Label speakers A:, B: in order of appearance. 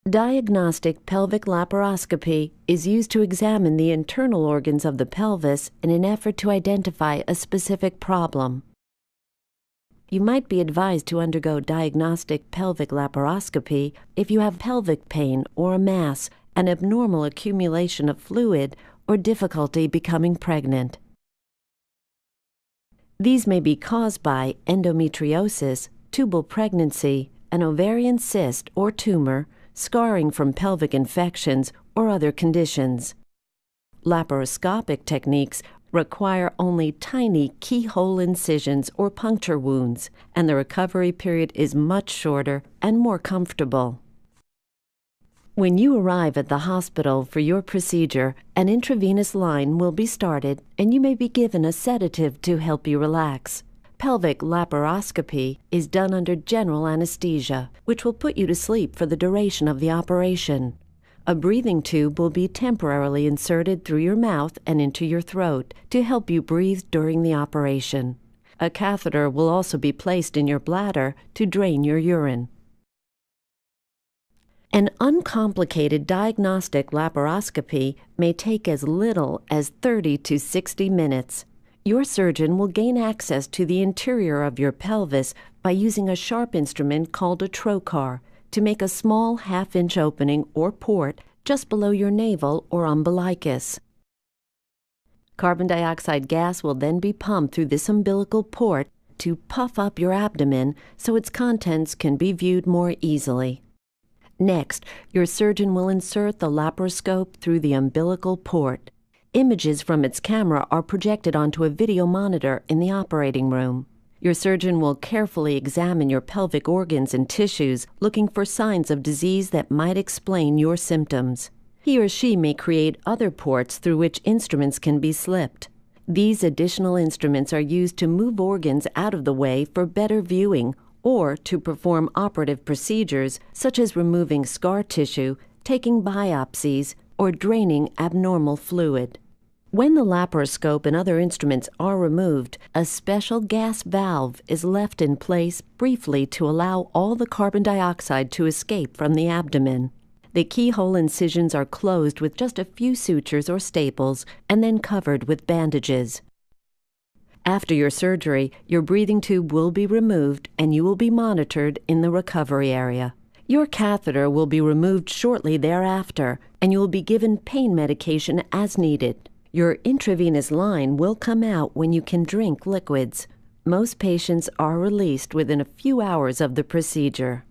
A: Diagnostic pelvic laparoscopy is used to examine the internal organs of the pelvis in an effort to identify a specific problem. You might be advised to undergo diagnostic pelvic laparoscopy if you have pelvic pain or a mass, an abnormal accumulation of fluid, or difficulty becoming pregnant. These may be caused by endometriosis, tubal pregnancy, an ovarian cyst or tumor, scarring from pelvic infections, or other conditions. Laparoscopic techniques require only tiny keyhole incisions or puncture wounds, and the recovery period is much shorter and more comfortable. When you arrive at the hospital for your procedure, an intravenous line will be started and you may be given a sedative to help you relax. Pelvic laparoscopy is done under general anesthesia, which will put you to sleep for the duration of the operation. A breathing tube will be temporarily inserted through your mouth and into your throat to help you breathe during the operation. A catheter will also be placed in your bladder to drain your urine. An uncomplicated diagnostic laparoscopy may take as little as 30 to 60 minutes. Your surgeon will gain access to the interior of your pelvis by using a sharp instrument called a trocar to make a small half-inch opening or port just below your navel or umbilicus. Carbon dioxide gas will then be pumped through this umbilical port to puff up your abdomen so its contents can be viewed more easily. Next, your surgeon will insert the laparoscope through the umbilical port. Images from its camera are projected onto a video monitor in the operating room. Your surgeon will carefully examine your pelvic organs and tissues, looking for signs of disease that might explain your symptoms. He or she may create other ports through which instruments can be slipped. These additional instruments are used to move organs out of the way for better viewing or to perform operative procedures such as removing scar tissue, taking biopsies, or draining abnormal fluid. When the laparoscope and other instruments are removed, a special gas valve is left in place briefly to allow all the carbon dioxide to escape from the abdomen. The keyhole incisions are closed with just a few sutures or staples and then covered with bandages. After your surgery, your breathing tube will be removed and you will be monitored in the recovery area. Your catheter will be removed shortly thereafter, and you will be given pain medication as needed. Your intravenous line will come out when you can drink liquids. Most patients are released within a few hours of the procedure.